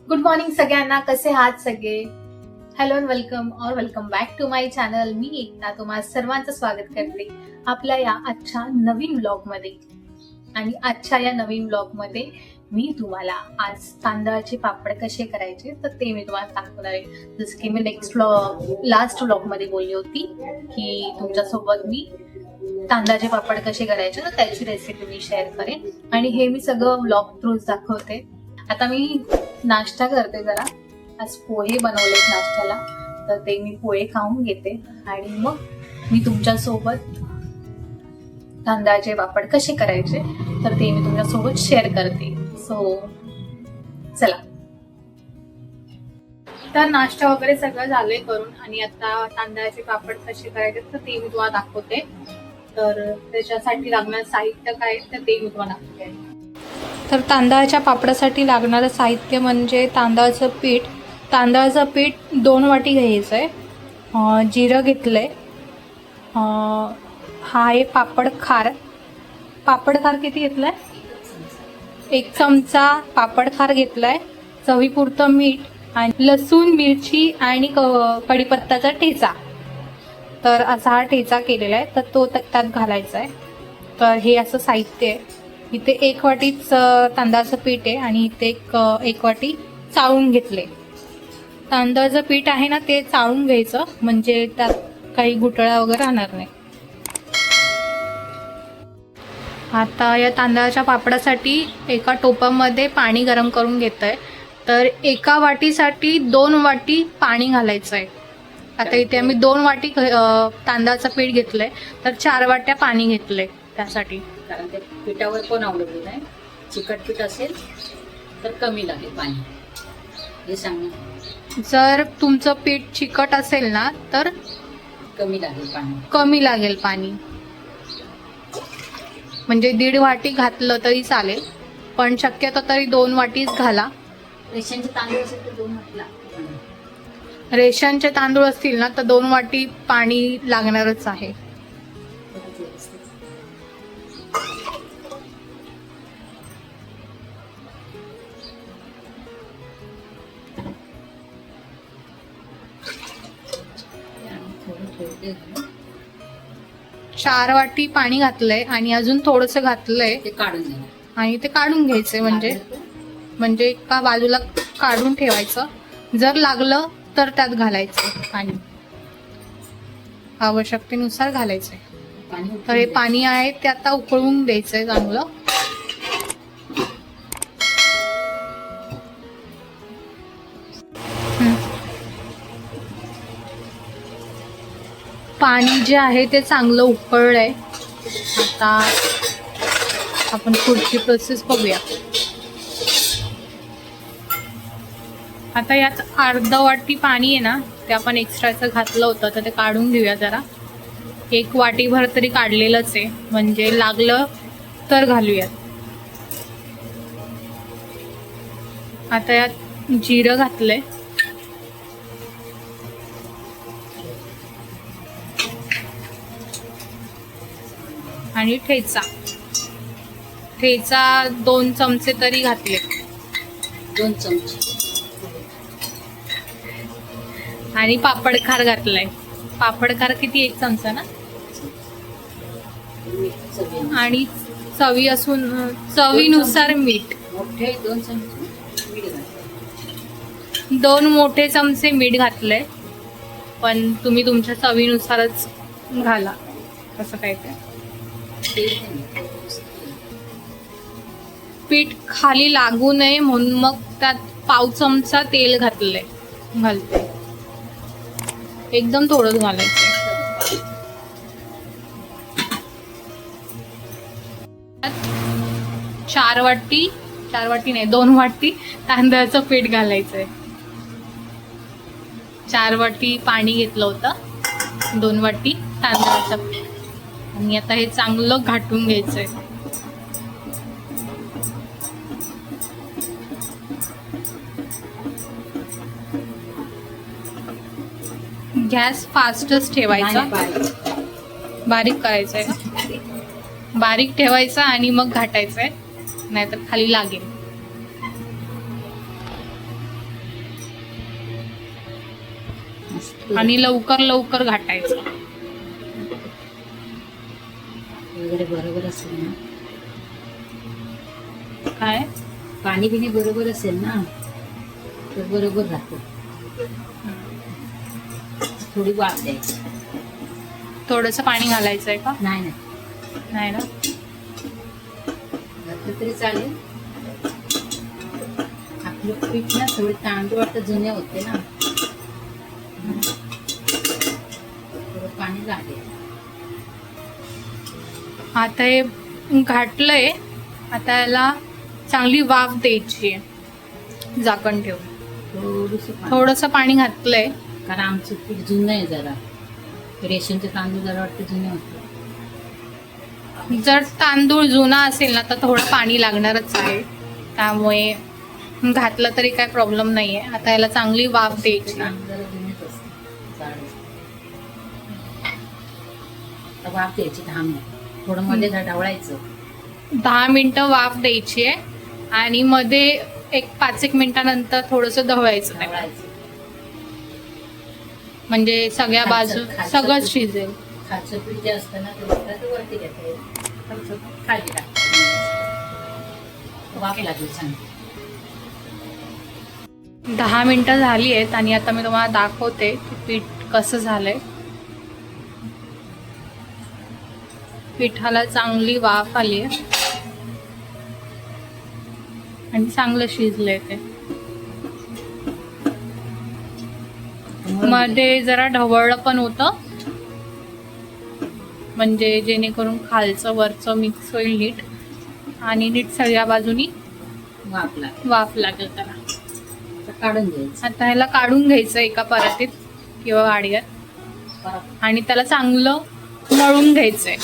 Good morning सगळ्यांना. कसे आहात सगळे? Hello and welcome back to my channel. मी एकता तुम्हा सर्वांचं स्वागत करते आपल्या या आजच्या नवीन ब्लॉग मध्ये. आणि आजच्या या नवीन ब्लॉग मध्ये मी तुम्हाला आज तांदळाचे पापड कसे करायचे तर ते मी तुम्हाला दाखवणार आहे. जसं की मी लास्ट ब्लॉग मध्ये बोलली होती की तुमच्यासोबत मी तांदळाचे पापड कसे करायचे तर त्याची रेसिपी मी शेअर करेन. आणि हे मी सगळं ब्लॉग थ्रूच दाखवते. आता मी नाश्ता करते. जरा आज पोहे बनवलेत नाश्त्याला, तर ते मी पोहे खाऊन घेते आणि मग मी तुमच्यासोबत तांदळाचे पापड कसे करायचे तर ते मी तुमच्यासोबत शेअर करते. सो चला. तर नाश्ता वगैरे सगळं झालंय करून आणि आता तांदळाचे पापड कसे करायचे तर ते मी तुम्हाला दाखवते. तर त्याच्यासाठी लागणारं साहित्य काय तर ते मी तुम्हाला दाखवते. तर तांदळाच्या पापडासाठी लागणारं साहित्य म्हणजे तांदळाचं पीठ. तांदळाचं पीठ 2 वाटी घ्यायचं आहे. जिरं घेतलंय. हा आहे पापड खार. पापड खार किती घेतलाय? 1 चमचा पापड खार घेतलाय. चवीपुरतं मीठ आणि लसूण, मिरची आणि कढीपत्त्याचा ठेचा. तर असा हा ठेचा केलेला आहे तर तो त्यात घालायचा आहे. तर हे असं साहित्य आहे. इथे 1 वाटीच तांदळाचं पीठ आहे आणि इथे एक वाटी चाळून घेतले. तांदळाचं पीठ आहे ना ते चाळून घ्यायचं म्हणजे त्यात काही गुठळा वगैरे राहणार नाही. आता या तांदळाच्या पापडासाठी एका टोपामध्ये पाणी गरम करून घेत आहे. तर एका वाटीसाठी 2 वाटी पाणी घालायचं आहे. आता इथे आम्ही 2 वाटी तांदळाचं पीठ घेतलंय तर 4 वाट्या पाणी घेतलंय त्यासाठी. कारण ते पिठावर पण अवलंबून आहे. चिकट पीठ असेल तर कमी लागेल पाणी, हे सांग. जर तुमचं पीठ चिकट असेल ना तर कमी लागेल पाणी. म्हणजे 1.5 वाटी घातलं तरी चालेल, पण शक्यतो तरी 2 वाटीच घाला. रेशनचे तांदूळ असेल तर 2 वाटी लागतात. रेशनचे तांदूळ असतील ना तर 2 वाटी पाणी लागणारच आहे. चार वाटी पाणी घातलंय आणि अजून थोडंसं घातलंय ते काढून घ्या आणि ते काढून घ्यायचंय. म्हणजे एका बाजूला काढून ठेवायचं. जर लागलं तर त्यात घालायचं पाणी, आवश्यकतेनुसार घालायचंय. तर हे पाणी आहे ते आता उकळून द्यायचंय चांगलं. पाणी जे आहे ते चांगलं उकळलंय. आता आपण पुढची प्रोसेस बघूया. आता यात अर्धा वाटी पाणी आहे ना ते आपण एक्स्ट्राचं घातलं होतं तर ते काढून घेऊया जरा. 1 वाटीभर तरी काढलेलंच आहे म्हणजे लागलं तर घालूयात. आता यात जिरं घातलंय आणि ठेचा 2 चमचे तरी घातले. 2 चमचे. आणि पापड खार घातलाय. पापड खार किती? 1 चमचा ना. आणि चवीनुसार मीठ. मोठे 2 चमचे मीठ घातले. 2 मोठे चमचे मीठ घातलंय, पण तुम्ही तुमच्या चवीनुसारच घाला. कसं काय ते. पीठ खाली लागू नये म्हणून मग त्यात पाव चमचा तेल घालते. एकदम थोडंच घालायचं. 4 वाटी नाही 2 वाटी तांदळाचं पीठ घालायचंय. 4 वाटी पाणी घेतलं होतं, 2 वाटी तांदळाचं पीठ. आणि आता हे चांगलं घाटून घ्यायचंय. गॅस फास्टच ठेवायचा. बारीक करायचंय का? बारीक ठेवायचा आणि मग घाटायचंय, नाहीतर खाली लागेल. आणि लवकर लवकर घाटायचं. वगैरे बरोबर असेल ना, काय पाणी बिणी बरोबर असेल ना तर बरोबर राहतो. थोडी वाफ द्यायची. थोडंसं पाणी घालायचंय का? नाही नाही, नाही ना. घातलं तरी चालेल. आपलं पीठ ना थोडे तांदूळ आता जुने होते ना, थोडं पाणी लागेल. आता हे घाटलंय. आता याला चांगली वाफ द्यायची आहे झाकण ठेवून. थोडंसं पाणी घातलंय कारण आमचं पीठ जुनं आहे जरा. रेशनचे तांदूळ जरा वाटतं जुने होते. जर तांदूळ जुना असेल ना तर थोडं पाणी लागणारच आहे, त्यामुळे घातलं तरी काय प्रॉब्लेम नाहीये. आता याला चांगली वाफ द्यायची. तांदूळ जरा जुनेच असते, जाड असते. आता वाफ द्यायची 10 मिनिट. थोडं मध्ये ढवळायचं. 10 मिनिटं वाफ द्यायची आहे आणि मध्ये एक 5-1 मिनिटानंतर थोडंसं ढवळायचं नाही, ढवळायचं म्हणजे सगळ्या बाजू खालचं सगळं पीठ. शिजेल. खालचं पीठ जे असतं ना ते वरती घेता येईल, खालचं पीठ खाली टाकायचं. वाफ लागेल चांगली. 10 मिनिटं झाली आहेत आणि आता मी तुम्हाला दाखवते की पीठ कसं झालंय. पिठाला चांगली वाफ आली आहे आणि चांगलं शिजलंय ते. मध्ये जरा ढवळलं पण होतं, म्हणजे जेणेकरून खालचं वरचं मिक्स होईल नीट आणि नीट सगळ्या बाजूनी वाफ लागेल त्याला. काढून घ्यायचं. आता ह्याला काढून घ्यायचं एका परातीत किंवा वाडग्यात आणि त्याला चांगलं मळून घ्यायचंय.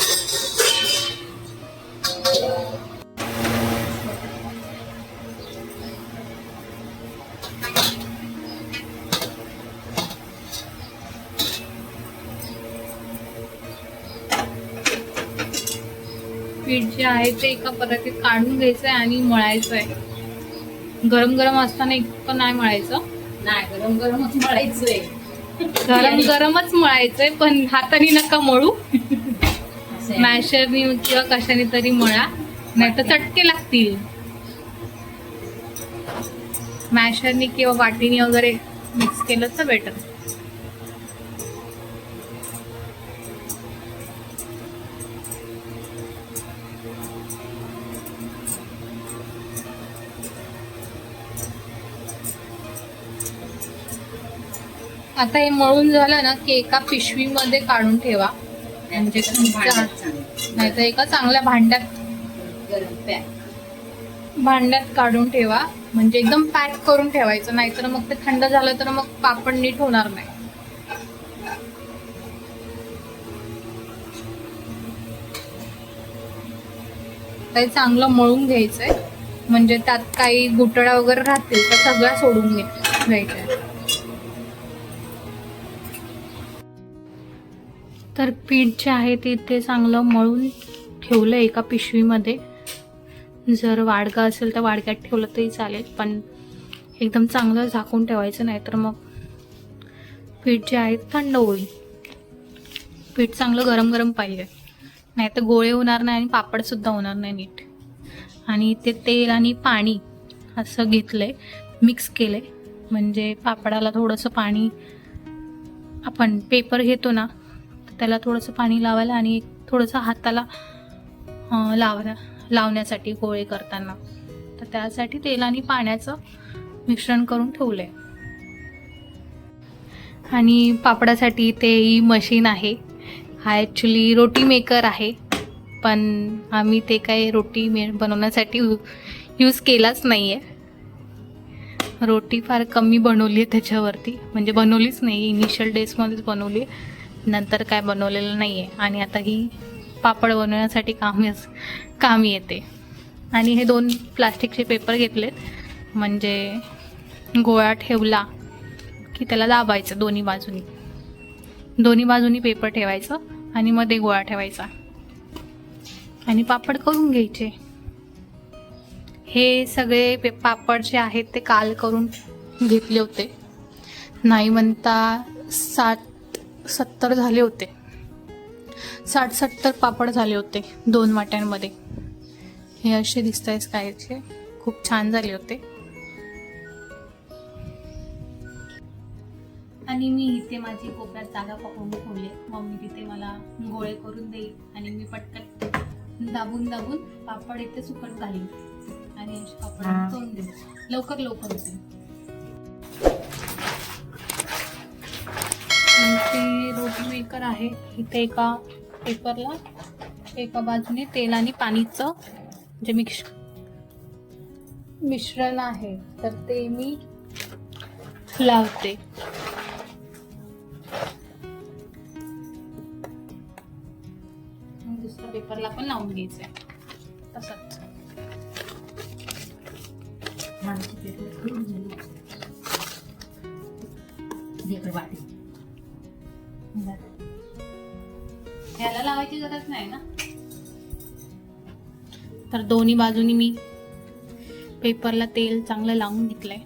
पीठ जे आहे ते एका परातीत काढून घ्यायचंय आणि मळायचंय. गरम गरम असताना इतकं नाही मळायचं. नाही, गरम गरमच मळायचंय. गरम गरमच मळायचंय, पण हाताने नका मळू. मॅशरनी किंवा कशाने तरी मळा, नाही तर चटके लागतील. मॅशरनी किंवा वाटीने वगैरे मिक्स केलं तर बेटर. आता हे मळून झालं ना की एका पिशवीमध्ये काढून ठेवा, म्हणजे नाही तर एका चांगल्या भांड्यात काढून ठेवा, म्हणजे एकदम पॅक करून ठेवायचं. नाहीतर मग ते थंड झालं तर मग पापड नीट होणार नाही. ते चांगलं मळून घ्यायचंय, म्हणजे त्यात काही गुठळ्या वगैरे राहतील तर सगळ्या सोडून घ्यायच्या. तर पीठ जे आहे ते चांगलं मळून ठेवलं एका पिशवीमध्ये. जर वाडगा असेल तर वाडग्यात ठेवलं तरी चालेल, पण एकदम चांगलं झाकून ठेवायचं, नाही तर मग पीठ जे आहे थंड होईल. पीठ चांगलं गरम गरम पाहिजे, नाही तर गोळे होणार नाही आणि पापडसुद्धा होणार नाही नीट. आणि ते तेल आणि पाणी असं घेतलंय, मिक्स केलंय, म्हणजे पापडाला थोडंसं पाणी, आपण पेपर घेतो ना त्याला थोडंसं पाणी लावायला आणि थोडंसं हाताला लावण्यासाठी गोळे करताना, तर त्यासाठी तेल आणि पाण्याचं मिश्रण करून ठेवलंय. आणि पापडासाठी ते ही मशीन आहे. हा ॲक्च्युली रोटी मेकर आहे, पण आम्ही ते काही रोटी बनवण्यासाठी यूज केलाच नाही आहे. रोटी फार कमी बनवली आहे त्याच्यावरती, म्हणजे बनवलीच नाही. इनिशियल डेजमध्येच बनवली आहे, नंतर काय बनवलेलं नाही आहे. आणि आता ही पापड बनवण्यासाठी कामी येते. आणि हे 2 प्लास्टिकचे पेपर घेतलेत, म्हणजे गोळा ठेवला की त्याला दाबायचं दोन्ही बाजूनी पेपर ठेवायचं आणि मध्ये गोळा ठेवायचा आणि पापड करून घ्यायचे. हे सगळे पापड जे आहेत ते काल करून घेतले होते. नाही म्हणता 60-70 झाले होते. 60-70 पापड झाले होते 2 वाट्यांमध्ये. हे असे दिसत आहेत स्कायचे, खूप छान झाले होते. आणि मी इथे माझी कोपऱ्यात जागा पकडून ठेवली. मम्मी तिथे मला गोळे करून देईल आणि मी पटकन दाबून पापड इथे सुकट घालीन आणि असे पापड करून देईल. लवकर होते. ते रोटी मेकर आहे इथे. एका पेपरला एका बाजूने तेल आणि पाणीचं जे मिश्रण आहे तर ते मी लावते. दुसऱ्या पेपरला पण लावून घ्यायचंय तसंच. ह्याला लावायची गरज नाही ना. तर दोन्ही बाजूनी मी पेपरला तेल चांगलं लावून घेतलंय.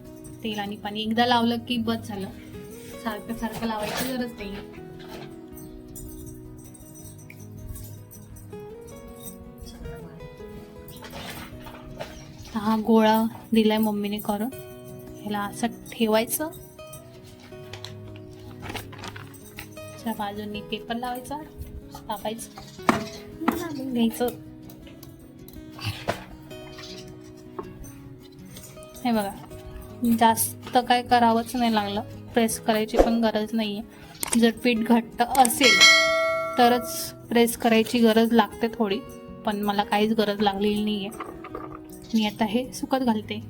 तेल आणि पाणी एकदा लावलं की बस झालं. सारखं लावायची गरज नाही. हा गोळा दिलाय मम्मीने करून. ह्याला असं ठेवायचं, बाजूनी पेपर लावायचा, तापायचं, घ्यायचं. हे बघा, जास्त काय करावंच नाही लागलं. प्रेस करायची पण गरज नाहीये. जर पीठ घट्ट असेल तरच प्रेस करायची गरज लागते थोडी, पण मला काहीच गरज लागलेली नाहीये. मी आता हे सुकत घालते.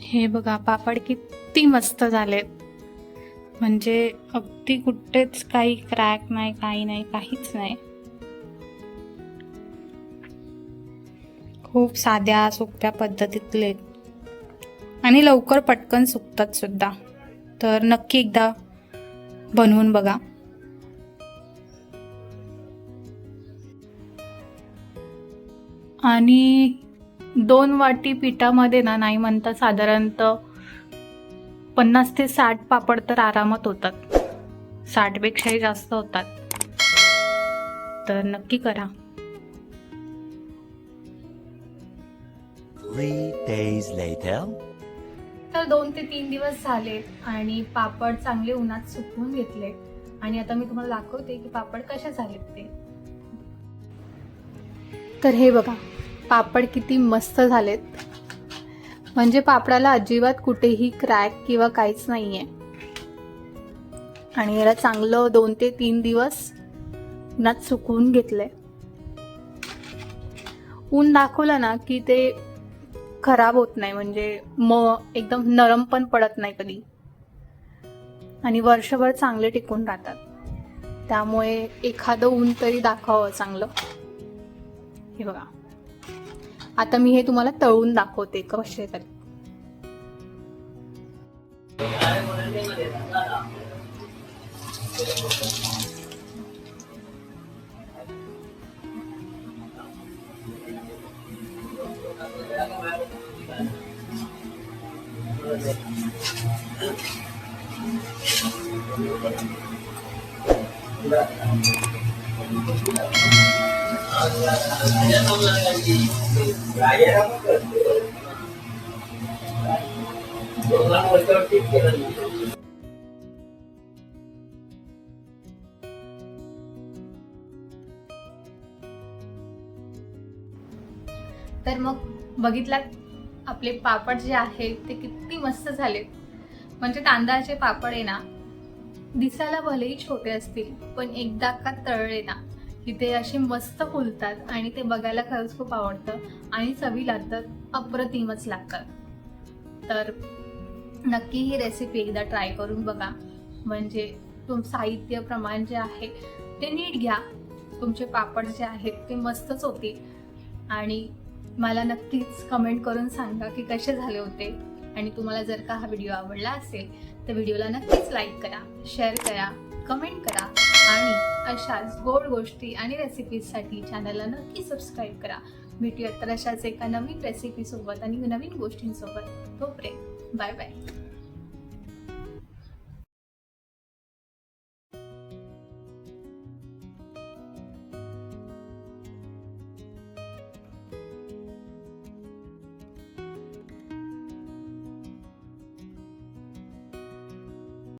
हे बघा, पापड किती मस्त झालेत. म्हणजे अगदी कुठेच काही क्रॅक नाही, काही नाही, काहीच नाही. खूप साध्या सोप्या पद्धतीतले आणि लवकर पटकन सुकतात सुद्धा. तर नक्की एकदा बनवून बघा. आणि 2 वाटी पिठामध्ये ना, नाही म्हणता साधारणतः 50 ते 60 पापड तर आरामात होतात. 60 पेक्षाही जास्त होतात. तर नक्की करा. 3 days later. तर 2 ते 3 दिवस झालेत आणि पापड चांगले उन्हात सुकवून घेतले. आणि आता मी तुम्हाला दाखवते की पापड कशा झालेत ते. तर हे बघा, पापड किती मस्त झालेत. म्हणजे पापडाला अजिबात कुठेही क्रॅक किंवा काहीच नाहीये. आणि याला चांगलं 2 ते 3 दिवस उन्हात सुकवून घेतलंय. ऊन दाखवलं ना की ते खराब होत नाही. म्हणजे एकदम नरम पण पडत नाही कधी. आणि वर्षभर चांगले टिकून राहतात. त्यामुळे एखादं ऊन तरी दाखवावं चांगलं. हे बघा, आता मी हे तुम्हाला तळून दाखवते कसे तरी. बघितलात आपले पापड जे आहेत ते किती मस्त झालेत. म्हणजे तांदळाचे पापड आहे ना, दिसायला भलेही छोटे असतील पण एकदा का तळले ना की ते असे मस्त फुलतात आणि ते बघायला खरंच खूप आवडतं आणि चवीला तर अप्रतिमच लागतात. तर नक्की ही रेसिपी एकदा ट्राय करून बघा. म्हणजे साहित्य प्रमाण जे आहे ते नीट घ्या. तुमचे पापड जे आहेत ते मस्तच होतील आणि मला नक्कीच कमेंट करून सांगा की कसे झाले होते. आणि तुम्हाला जर का हा व्हिडिओ आवडला असेल तर व्हिडिओला नक्कीच लाईक करा, शेअर करा, कमेंट करा आणि अशाच गोड गोष्टी आणि रेसिपीजसाठी चॅनलला नक्की सबस्क्राईब करा. भेटूयात तर अशाच एका नवीन रेसिपीसोबत आणि नवीन गोष्टींसोबत. तोपर्यंत बाय बाय.